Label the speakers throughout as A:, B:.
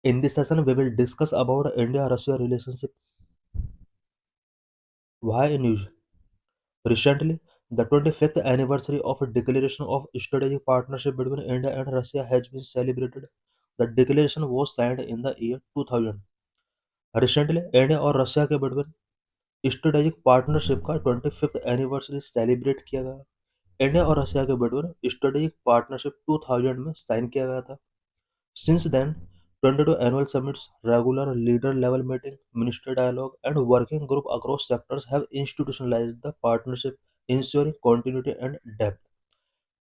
A: In this session, we will discuss about India-Russia relationship. Why news? Recently, the 25th anniversary of a declaration of strategic partnership between India and Russia has been celebrated. The declaration was signed in the year 2000. Recently, India और Russia के बीच strategic partnership का 25th anniversary celebrate किया गया। India और Russia के बीच strategic partnership 2000 में sign किया गया था। Since then, 22 annual summits, regular leader-level meetings, minister dialogue, and working group across sectors have institutionalized the partnership, ensuring continuity and depth.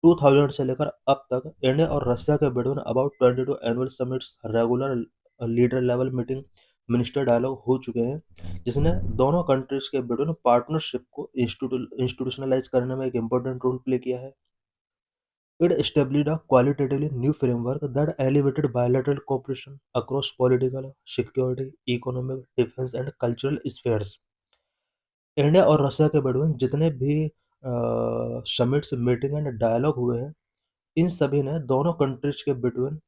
A: 2000 से लेकर अब तक इंडिया और रशिया के बीच about 22 annual summits, regular leader level meeting, minister dialogue हो चुके हैं, जिसने दोनों कंट्रीज के बीच पार्टनरशिप को इंस्टीट्यूशनलाइज करने में एक इम्पोर्टेंट रोल प्ले किया है। It established a qualitatively new framework that elevated bilateral cooperation across political, security, economic, defense and cultural spheres. India और रशिया के बीच जितने भी समिट्स, मीटिंग एंड डायलॉग हुए हैं, इन सभी ने दोनों कंट्रीज के between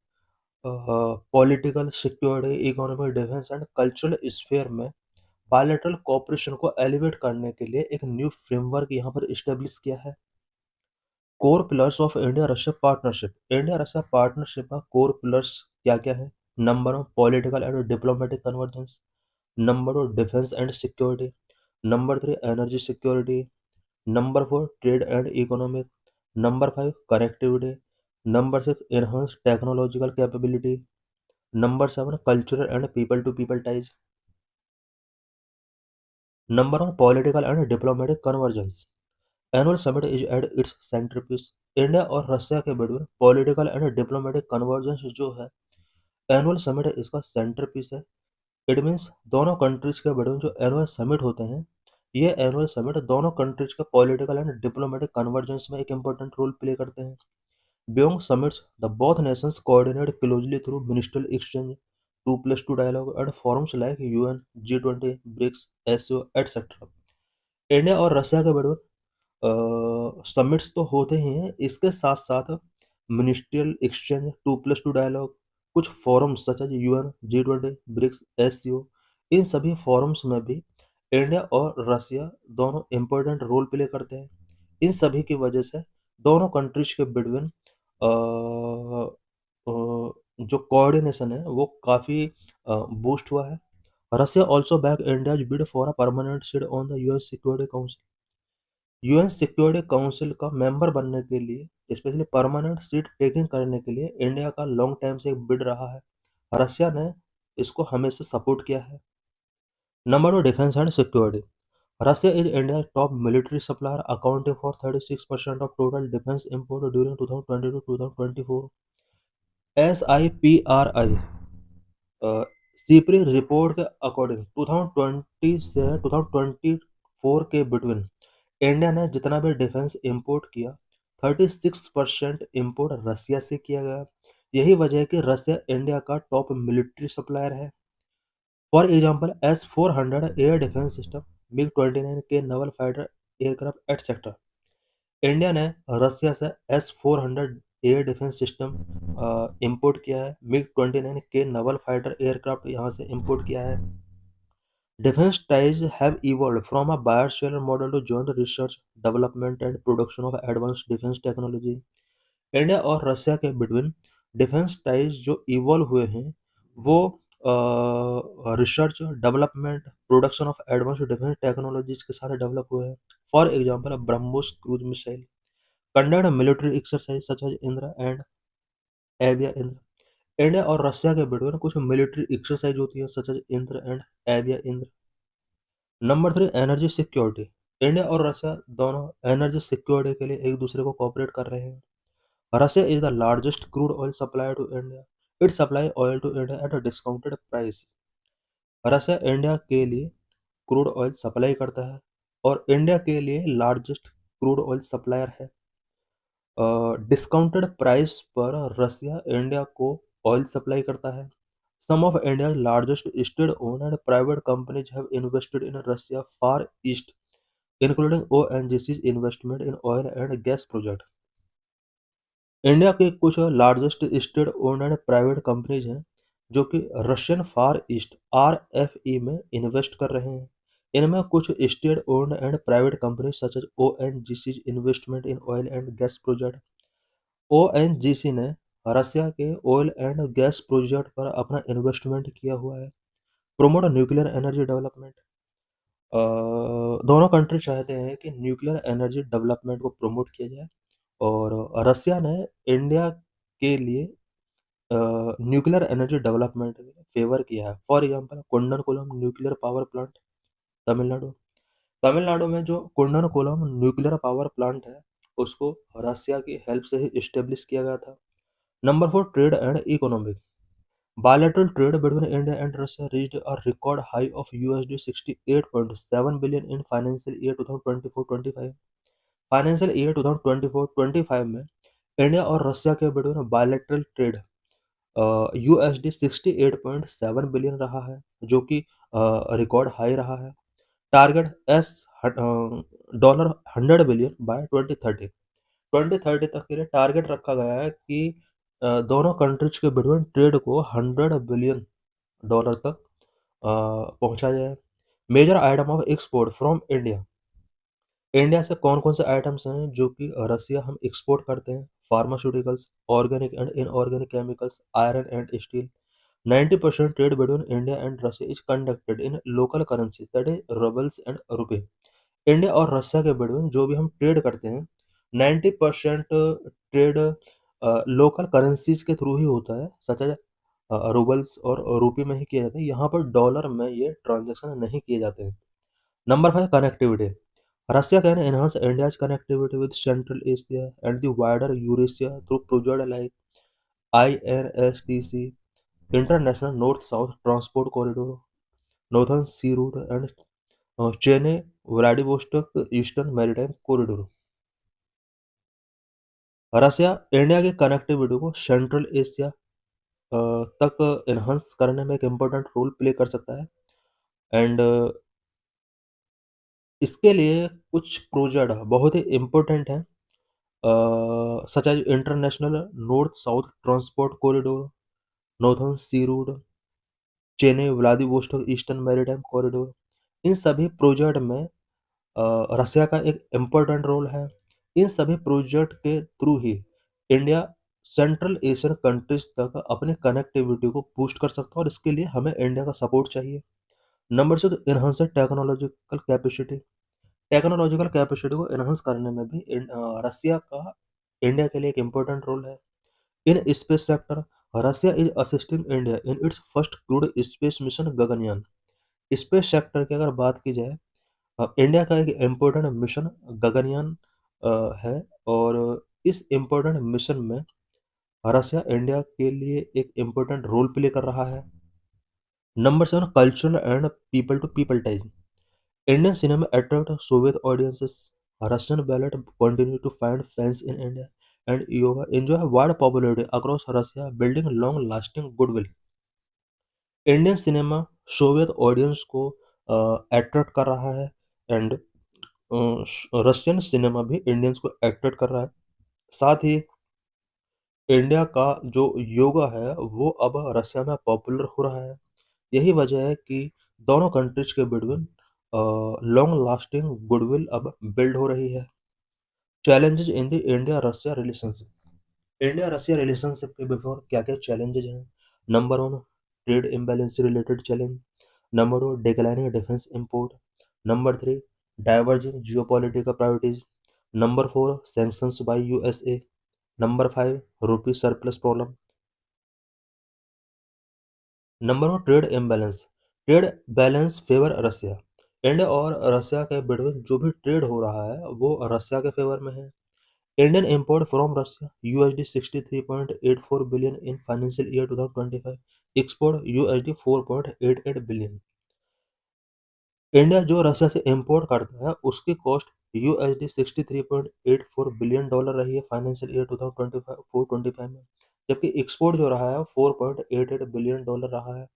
A: political, security, economic, defence and cultural sphere में बायलैटरल कोऑपरेशन को एलिवेट करने के लिए एक न्यू फ्रेमवर्क यहाँ पर इस्टेब्लिश किया है। Core pillars of India Russia partnership. India Russia partnership का कोर पिलर्स क्या क्या है? Number one, political and diplomatic convergence. Number two, defence and security. Number three, energy security. Number four, trade and economic. Number five, connectivity. Number six, enhance technological capability. Number seven, cultural and people to people ties. Number one, political and diplomatic convergence. Annual summit is at its centrepiece. India और Russia के बीच political and diplomatic convergence जो है, annual summit इसका centrepiece है। It means दोनों countries के बीच जो annual summit होते हैं, ये एनुअल समिट दोनों कंट्रीज के पॉलिटिकल एंड डिप्लोमेटिक कन्वर्जेंस में एक इंपॉर्टेंट रोल प्ले करते हैं। Beyond summits, the both nations coordinate closely through ministerial exchange, 2+2 dialogue, and forums like UN, G20, BRICS, SCO, etc. India और रशिया के बीच summits तो होते ही हैं, इसके साथ साथ मिनिस्ट्रियल एक्सचेंज, 2+2 डायलॉग, कुछ forums such as UN, G20, BRICS, SCO, इन सभी फोरम्स में भी इंडिया और रशिया दोनों इम्पोर्टेंट रोल प्ले करते हैं। इन सभी की वजह से दोनों कंट्रीज के बिटवीन जो कोऑर्डिनेशन है वो काफ़ी बूस्ट हुआ है। Russia also back India's bid for a permanent seat on the UN security council. UN security council का मेंबर बनने के लिए, स्पेशली परमानेंट सीट टेकिंग करने के लिए इंडिया का लॉन्ग टाइम से बिड रहा है। रशिया ने इसको हमेशा सपोर्ट किया है। Number two, defence and security. Russia is India top military supplier, accounting for 36% of total defence import during 2020-2024। SIPRI Sipri report के अकॉर्डिंग 2020 से 2024 के बिटवीन इंडिया ने जितना भी डिफेंस इंपोर्ट किया, 36% इंपोर्ट रसिया से किया गया। यही वजह है कि रसिया इंडिया का टॉप मिलिट्री सप्लायर है। For example, S-400 air defence system, MiG-29 के Naval fighter aircraft etcetera. India ने रसिया से S-400 air defence system import किया है। MiG-29 के नवल फाइटर एयरक्राफ्ट यहाँ से इंपोर्ट किया है। Defense ties have evolved from a buyer-seller model to joint research, development and production of advanced defense technology. India और रशिया के बिटवीन डिफेंस टाइज जो इवॉल्व हुए हैं, वो research, development, production of advanced defence technologies के साथ develop हुए हैं। For example, BrahMos cruise missile conduct military exercise such as Indra and Avia Indra. India और रशिया के बीच में कुछ मिलिट्री एक्सरसाइज होती है such as Indra and Avia Indra. Number three, energy security. India और रशिया दोनों एनर्जी सिक्योरिटी के लिए एक दूसरे को कोऑपरेट कर रहे हैं। Russia is the largest crude oil supplier to India. It supply oil to India at a discounted price. Russia India के लिए क्रूड ऑयल सप्लाई करता है और इंडिया के लिए लार्जेस्ट क्रूड ऑयल सप्लायर है। डिस्काउंटेड प्राइस पर रसिया इंडिया को ऑयल सप्लाई करता है। Some of India's largest state-owned and private companies have invested in Russia Far East, including ONGC's investment in oil and gas project. India के कुछ largest state owned and private companies हैं जो कि Russian Far East RFE में invest कर रहे हैं। इनमें कुछ state owned and private company such as ONGC investment in oil and gas project. ONGC ने रसिया के ऑयल एंड गैस प्रोजेक्ट पर अपना इन्वेस्टमेंट किया हुआ है। Promote nuclear energy development. दोनों कंट्री चाहते हैं कि न्यूक्लियर एनर्जी डेवलपमेंट को प्रमोट किया जाए, और रसिया ने इंडिया के लिए न्यूक्लियर एनर्जी डेवलपमेंट फेवर किया है। For example Kudankulam nuclear power plant, Tamil Nadu. Tamil Nadu में जो कुंडनकुलम न्यूक्लियर पावर प्लांट है, उसको रसिया की हेल्प से ही इस्टेब्लिश किया गया था। Number 4, trade and economic. Bilateral trade between India and Russia reached a record high of $68.7 billion in financial year 2024-25। Financial year 2024-25 में इंडिया और रशिया के बीच बायलैटरल ट्रेड यूएसडी 68.7 बिलियन रहा है, जो कि रिकॉर्ड हाई रहा है। Target S dollar 100 billion bye 2030। 2030 तक के लिए टारगेट रखा गया है कि दोनों कंट्रीज के बिटवीन ट्रेड को 100 बिलियन डॉलर तक पहुंचा जाए। Major item of export from India. India से कौन-कौन से आइटम्स हैं जो कि रसिया हम एक्सपोर्ट करते हैं? Pharmaceuticals, organic and inorganic chemicals, iron and steel. 90% trade between India and Russia is conducted in local currency, that is rubles and rupee। India और रशिया के बीच में जो भी हम ट्रेड करते हैं, 90% ट्रेड लोकल करेंसीज के थ्रू ही होता है, सच एज रूबल्स और रुपये में ही किया जाता है। यहाँ पर डॉलर में ये ट्रांजैक्शन नहीं किए जाते हैं। Number 5, connectivity. Russia can enhance India's connectivity with Central Asia and the wider Eurasia through project like INSTC, International north south transport corridor, northern C Route and Chennai Vladivostok eastern maritime Corridor. Russia India की connectivity को Central Asia तक enhance करने में एक important role play कर सकता है। And इसके लिए कुछ प्रोजेक्ट बहुत ही इम्पोर्टेंट हैं, such as international north south transport corridor, northern सी route, Chennai Vladivostok eastern maritime corridor. इन सभी प्रोजेक्ट में रसिया का एक इम्पोर्टेंट रोल है। इन सभी प्रोजेक्ट के थ्रू ही इंडिया सेंट्रल एशियन कंट्रीज तक अपनी कनेक्टिविटी को बूस्ट कर सकता है, और इसके लिए हमें इंडिया का सपोर्ट चाहिए। Number 6, enhance technological capacity. Technological capacity को एनहांस करने में भी रसिया का इंडिया के लिए एक इम्पोर्टेंट रोल है। In space sector, Russia is assisting India in its first crewed space mission Gaganyaan. Space sector की अगर बात की जाए, इंडिया का एक इम्पोर्टेंट मिशन गगनयान है, और इस इम्पोर्टेंट मिशन में रसिया इंडिया के लिए एक इम्पोर्टेंट रोल प्ले कर रहा है। Number 7, cultural and people to people ties. Indian cinema attract Soviet audiences. Russian ballet continue to find fans in India, and yoga enjoy wide popularity across Russia, building long-lasting goodwill. Indian cinema Soviet audience को attract कर रहा है, and Russian cinema भी Indians को attract कर रहा है। साथ ही इंडिया का जो योगा है वो अब रशिया में पॉपुलर हो रहा है। यही वजह है कि दोनों कंट्रीज के बिटवीन लॉन्ग लास्टिंग गुडविल अब बिल्ड हो रही है। Challenges in the India Russia relationship. India Russia relationship के बिफोर क्या क्या चैलेंजेस हैं? Number 1, trade imbalance related challenge. Number 2, declining defence import. Number 3, diverging geopolitical priorities. Number 4, sanctions by USA. Number 5, rupee surplus problem. Number 1, trade imbalance. Trade balance favour Russia. India और Russia के between जो भी trade हो रहा है वो रसिया के favour में है। Indian import from Russia USD 63.84 billion in financial year 2025। Export USD 4.88 billion. India जो रसिया से इंपोर्ट करता है उसकी कॉस्ट यूएसडी 63.84 बिलियन डॉलर रही है फाइनेंशियल ईयर 2024-25 में, जबकि एक्सपोर्ट जो रहा है 4.88 बिलियन डॉलर रहा है।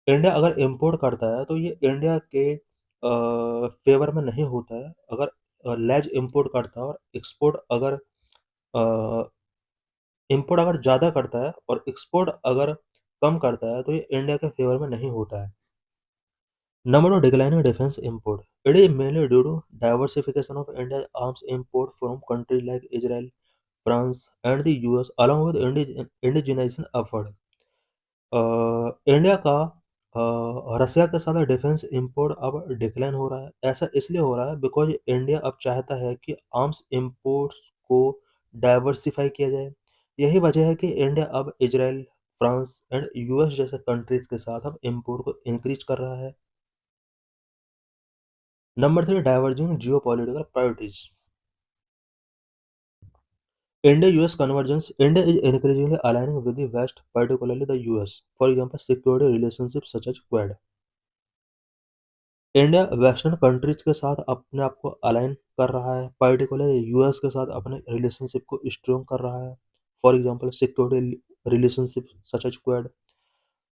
A: इंडिया अगर इंपोर्ट करता है तो ये इंडिया के फेवर में नहीं होता है। अगर लेज इंपोर्ट करता है और एक्सपोर्ट अगर इंपोर्ट अगर ज़्यादा करता है और एक्सपोर्ट अगर कम करता है तो ये इंडिया के फेवर में नहीं होता है। Number of declining defense import. It is mainly due to diversification of India's arms import from countries like Israel, France, and the US, along with indigenization effort. India का रसिया के साथ डिफेंस इंपोर्ट अब decline हो रहा है। ऐसा इसलिए हो रहा है बिकॉज इंडिया अब चाहता है कि आर्म्स इंपोर्ट्स को डाइवर्सिफाई किया जाए। यही वजह है कि इंडिया अब इजराइल, फ्रांस एंड यूएस जैसे कंट्रीज के साथ अब इंपोर्ट को इंक्रीज कर रहा है। Number three, diverging geopolitical priorities. India-US convergence. India is increasingly aligning with the West, particularly the US. For example, security relationships such as Quad. India western countries के साथ अपने आप को अलाइन कर रहा है, पर्टिकुलर यूएस के साथ अपने रिलेशनशिप को स्ट्रॉन्ग कर रहा है। For example security relationship such as Quad.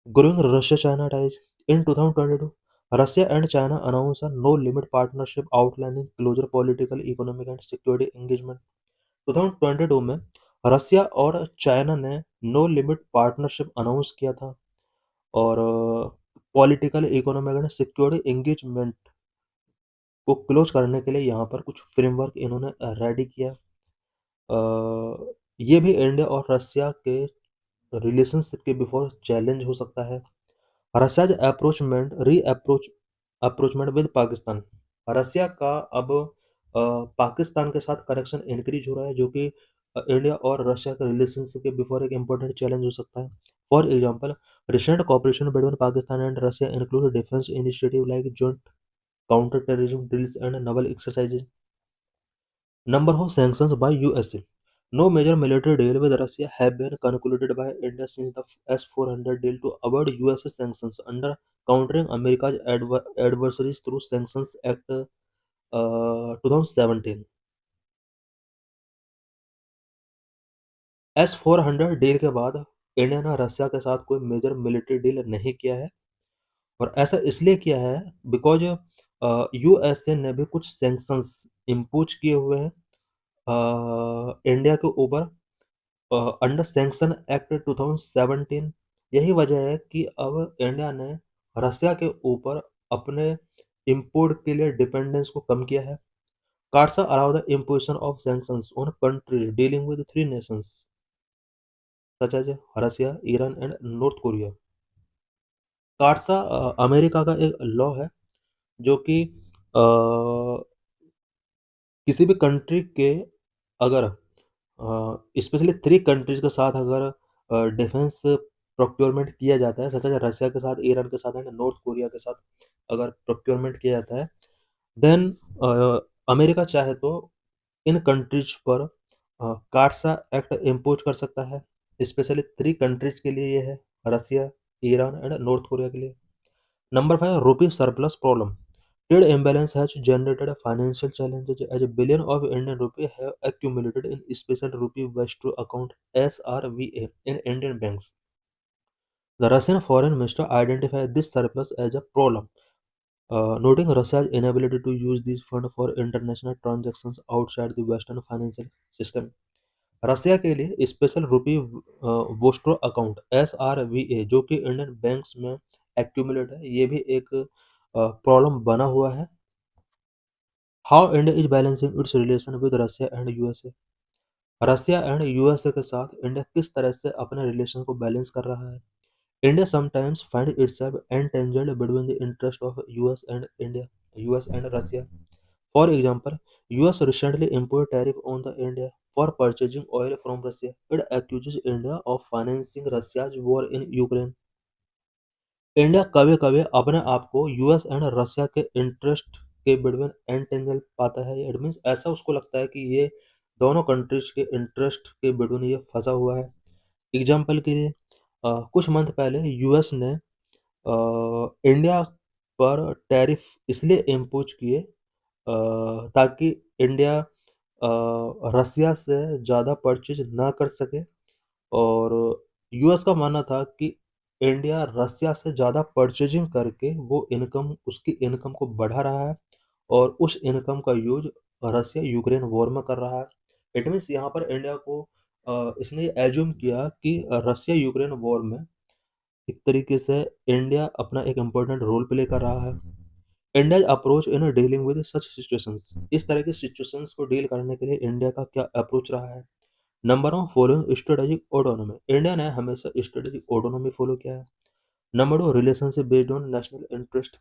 A: Growing Russia China ties. In 2022 Russia and China announce a no limit partnership outlining closer political, economic and security engagement. 2022 में रसिया और China ने नो लिमिट पार्टनरशिप अनाउंस किया था और political, economic and security engagement को close करने के लिए यहाँ पर कुछ फ्रेमवर्क इन्होंने रेडी किया। ये भी इंडिया और रसिया के रिलेशनशिप के बिफोर चैलेंज हो सकता है। Russia's rapprochement with Pakistan. Russia का अब पाकिस्तान के साथ कनेक्शन इंक्रीज हो रहा है, जो कि इंडिया और रशिया के रिलेशनशिप के बिफोर एक इम्पोर्टेंट चैलेंज हो सकता है। For example, recent cooperation between Pakistan and Russia include defence initiative like joint counter-terrorism drills and naval exercises. Number of sanctions by USA. No major military deal with Russia have been concluded by India since the S-400 deal to avoid US sanctions under countering America's adversaries through Sanctions Act 2017. S-400 deal के बाद India ने Russia के साथ कोई major military deal नहीं किया है, और ऐसा इसलिए किया है बिकॉज यूएसए ने भी कुछ सैंक्शंस इम्पोज किए हुए हैं इंडिया के ऊपर अंडर सैंक्शन एक्ट 2017। यही वजह है कि अब इंडिया ने रसिया के ऊपर अपने इंपोर्ट के लिए डिपेंडेंस को कम किया है। CAATSA allow the imposition of sanctions on countries dealing with three nations such as Russia, Iran and North Korea. CAATSA America का एक लॉ है जो कि किसी भी कंट्री के अगर स्पेशली थ्री कंट्रीज के साथ अगर डिफेंस प्रोक्योरमेंट किया जाता है, सच है रसिया के साथ, ईरान के साथ एंड नॉर्थ कोरिया के साथ अगर प्रोक्योरमेंट किया जाता है, देन अमेरिका चाहे तो इन कंट्रीज पर कार्सा एक्ट इम्पोज कर सकता है। स्पेशली थ्री कंट्रीज के लिए ये है, रसिया, ईरान एंड नॉर्थ कोरिया के लिए। Number 5, rupee surplus problem. Trade imbalance has generated financial challenges as a billion of Indian rupee have accumulated in special rupee escrow account (SRVA) in Indian banks. The Russian foreign minister identified this surplus as a problem, noting Russia's inability to use these funds for international transactions outside the Western financial system. रसिया के लिए special रुपी vostro account (SRVA) जो कि Indian banks में accumulate है, ये भी एक problem बना हुआ है। How India is balancing its relation with Russia and USA. Russia and USA के साथ इंडिया किस तरह से अपने रिलेशन को बैलेंस कर रहा है। India sometimes find itself entangled between the interest of US and Russia. For example, US recently imposed tariff on the India for purchasing oil from Russia. It accuses India of financing Russia's war in Ukraine. India कभी-कभी अपने आप को US and रसिया के interest के between entangle पाता है। It means ऐसा उसको लगता है कि ये दोनों कंट्रीज के इंटरेस्ट के बिटवीन ये फंसा हुआ है। एग्जाम्पल के लिए कुछ मंथ पहले यूएस ने इंडिया पर टैरिफ इसलिए इम्पोज किए ताकि इंडिया रसिया से ज़्यादा परचेज ना कर सके, और यूएस का मानना था कि इंडिया रसिया से ज़्यादा परचेजिंग करके वो इनकम, उसकी इनकम को बढ़ा रहा है और उस इनकम का यूज़ रसिया यूक्रेन वॉर में कर रहा है। इट मीन्स यहाँ पर इंडिया को इसने एज्यूम किया कि रसिया यूक्रेन वॉर में एक तरीके से इंडिया अपना एक इम्पोर्टेंट रोल प्ले कर रहा है। India's approach in dealing with such situations, इस तरह की सिचुएशंस को डील करने के लिए इंडिया का क्या अप्रोच रहा है। Number one, following strategic autonomy, India ने हमेशा स्ट्रेटेजिक ऑटोनॉमी फॉलो किया है। Number two, relationship based on national interest,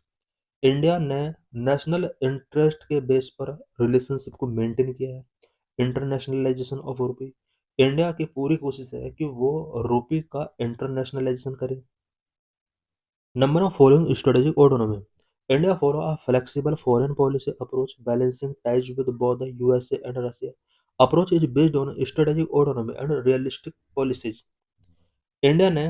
A: India ने नेशनल इंटरेस्ट के बेस पर रिलेशनशिप को मेंटेन किया है। इंटरनेशनलाइजेशन ऑफ रुपी, इंडिया की पूरी कोशिश है कि वो रुपी का इंटरनेशनलाइजेशन करे। Number of following strategic autonomy, India follow a flexible foreign policy approach balancing ties with both the USA and Russia, approach is based on strategic autonomy and realistic policies. India ने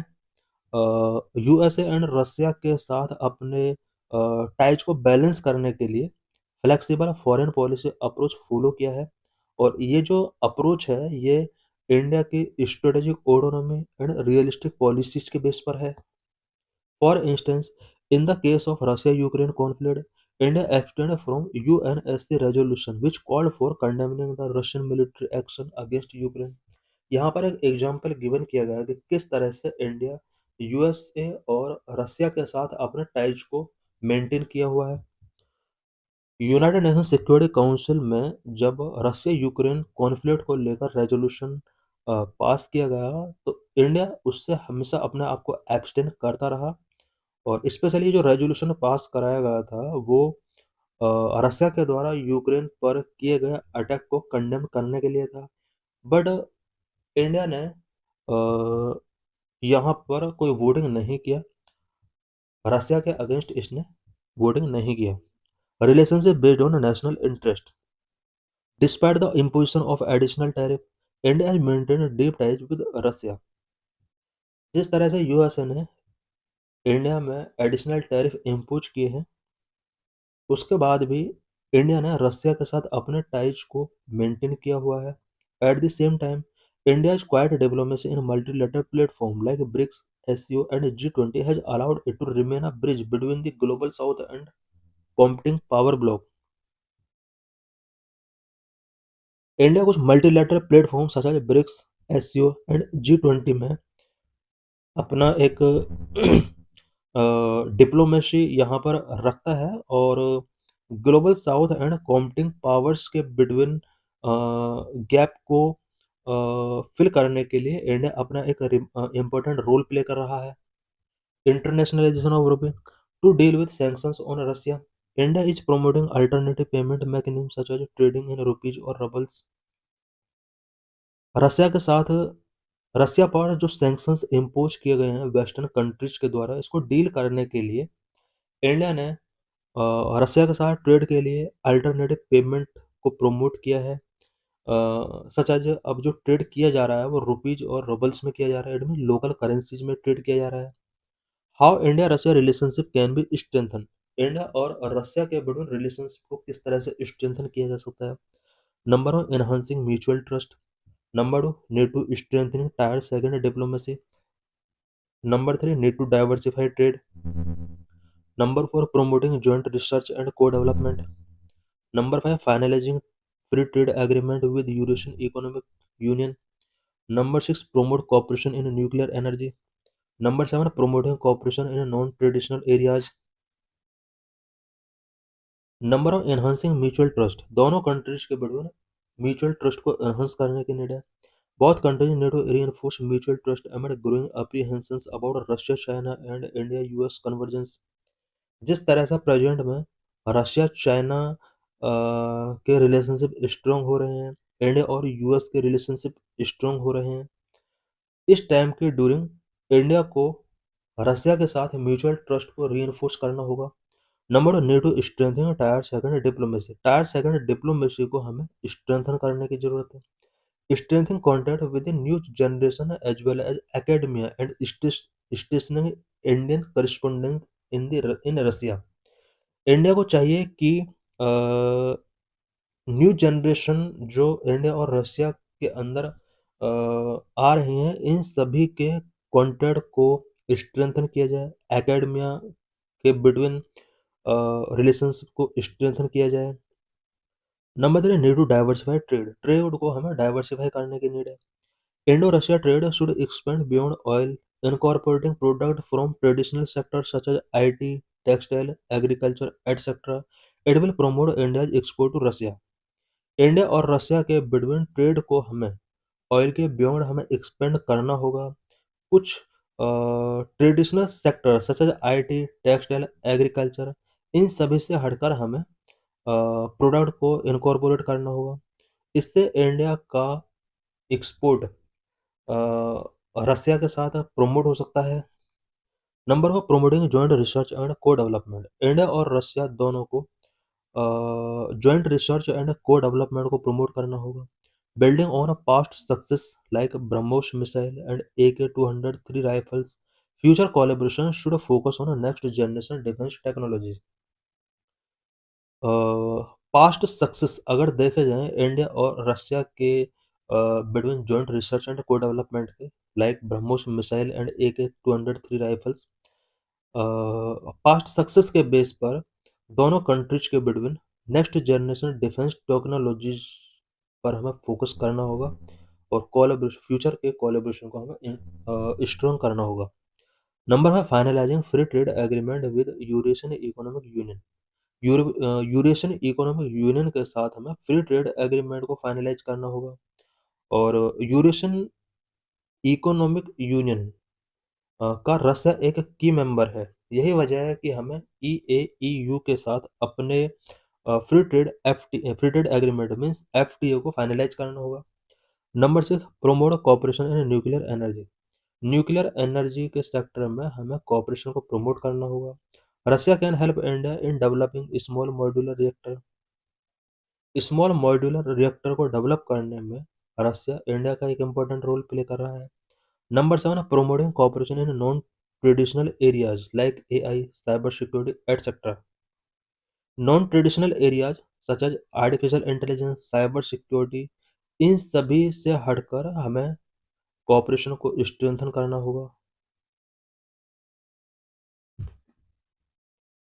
A: USA and Russia के साथ अपने ties को balance करने के लिए flexible foreign policy approach follow किया है। और ये जो अप्रोच है ये इंडिया की strategic autonomy and realistic policies के बेस पर है। For instance, in the case of Russia-Ukraine conflict, India abstained from UNSC resolution which called for condemning the Russian military action against Ukraine. यहाँ पर एक example given किया गया है कि किस तरह से इंडिया यूएसए और रसिया के साथ अपने टाइज को मेंटेन किया हुआ है। यूनाइटेड नेशन सिक्योरिटी काउंसिल में जब रसिया यूक्रेन कॉन्फ्लिक्ट को लेकर रेजोल्यूशन पास किया गया तो इंडिया उससे हमेशा अपने आप को एब्सटेन करता रहा। और स्पेशली जो रेजोल्यूशन पास कराया गया था वो रसिया के द्वारा यूक्रेन पर किए गए अटैक को कंडेम करने के लिए था। बट इंडिया ने यहाँ पर कोई वोटिंग नहीं किया, रसिया के अगेंस्ट इसने वोटिंग नहीं किया। Relationship based on national interest, despite the imposition of additional tariff, India has maintained deep ties with Russia. जिस तरह से यूएसए ने इंडिया में एडिशनल टैरिफ इम्पोज किए हैं उसके बाद भी इंडिया ने रसिया के साथ अपने टाइज को मेंटेन किया हुआ है। At the same time India's quiet diplomacy in multilateral platform like BRICS, SCO and G20 has allowed it to remain a bridge between the global south and competing power bloc. India कुछ multilateral platform such as BRICS, SCO and G20 में अपना एक diplomacy यहाँ पर रखता है और global south and competing powers के बिटवीन गैप को फिल करने के लिए इंडिया अपना एक इम्पोर्टेंट रोल प्ले कर रहा है। Internationalisation of rupee, to deal with sanctions on Russia, India is promoting alternative payment mechanisms such as trading in rupees और rubles। रसिया के साथ रसिया पर जो सैंक्शंस इम्पोज किए गए हैं वेस्टर्न कंट्रीज के द्वारा इसको डील करने के लिए इंडिया ने रसिया के साथ ट्रेड के लिए अल्टरनेटिव पेमेंट को प्रमोट किया है। सच एज अब जो ट्रेड किया जा रहा है वो रुपीज और रूबल्स में किया जा रहा है, इट मीन लोकल करेंसीज में ट्रेड किया जा रहा है। How India Russia relationship can be strengthen, India और रशिया के बिटवीन रिलेशनशिप को किस तरह से स्ट्रेंथन किया जा सकता है। Number one, enhancing mutual trust. Number two, need to strengthening tier second diplomacy. Number three, need to diversify trade. Number four, promoting joint research and co-development. Number five, finalizing free trade agreement with Eurasian Economic Union. Number six, promote cooperation in nuclear energy. Number seven, promoting cooperation in non-traditional areas. Number of enhancing mutual trust, दोनों countries के between mutual trust को enhance करने की need है। Both countries need to reinforce mutual trust amid growing apprehensions about Russia, China and India US convergence। जिस तरह से present में रशिया चाइना के रिलेशनशिप स्ट्रॉन्ग हो रहे हैं, इंडिया और यूएस के रिलेशनशिप स्ट्रॉन्ग हो रहे हैं, इस टाइम के ड्यूरिंग इंडिया को रसिया के साथ म्यूचुअल ट्रस्ट को रीइंफोर्स करना होगा। Number two, need to strengthen tier second diplomacy, tier second diplomacy को हमें स्ट्रेंथन करने की जरूरत है। Strengthen contact with the new generation as well as academia and stationing Indian correspondent in Russia. India को चाहिए कि न्यू जनरेशन जो इंडिया और रशिया के अंदर आ रही हैं इन सभी के कॉन्टैक्ट को स्ट्रेंथन किया जाए, एकेडमिया के बिटवीन रिलेशंस को स्ट्रेंथन किया जाए। Number three, need to diversify trade, trade को हमें डाइवर्सिफाई करने की नीड है। Indo Russia trade should expand beyond oil incorporating products from traditional sectors such as IT, textile, agriculture, etc. It will promote India's export to Russia. India और Russia के between trade को हमें oil के beyond हमें expand करना होगा। कुछ traditional sector such as IT, textile, agriculture, इन सभी से हटकर हमें प्रोडक्ट को इनकॉर्पोरेट करना होगा। इससे इंडिया का एक्सपोर्ट रसिया के साथ प्रमोट हो सकता है। Number 4, promoting joint research and को डेवलपमेंट। इंडिया और रसिया दोनों को जॉइंट रिसर्च एंड को डेवलपमेंट को प्रमोट करना होगा। Building on a past success like BrahMos missile and AK-203 rifles, future collaboration should focus on next generation defence technologies. Past success अगर देखे जाएं इंडिया और रशिया के बिटवीन जॉइंट रिसर्च एंड को डेवलपमेंट के like BrahMos missile and AK-203 rifles, past success के base पर दोनों कंट्रीज के between next generation defence technologies पर हमें फोकस करना होगा और कोलैबोरेशन फ्यूचर के कोलैबोरेशन को हमें स्ट्रॉन्ग करना होगा। Number 5, finalising free trade agreement with Eurasian Economic Union. Eurasian Economic Union के साथ हमें फ्री ट्रेड एग्रीमेंट को फाइनलाइज करना होगा। और यूरेशियन इकोनॉमिक यूनियन का रसिया एक की मेंबर है। यही वजह है कि हमें EAEU के साथ अपने free trade agreement means FTA को फाइनलाइज करना होगा। Number 6, promote cooperation in nuclear energy. Nuclear energy के सेक्टर में हमें कॉपरेशन को प्रमोट करना होगा। Russia can help India in developing small modular reactor. Small modular reactor को डेवलप करने में रसिया इंडिया का एक इम्पोर्टेंट रोल प्ले कर रहा है। Number 7, promoting cooperation in non-traditional areas like AI, cyber security, etc. Non-traditional areas such as artificial intelligence, cyber security, इन सभी से हटकर हमें कॉपरेशन को स्ट्रेंथन करना होगा।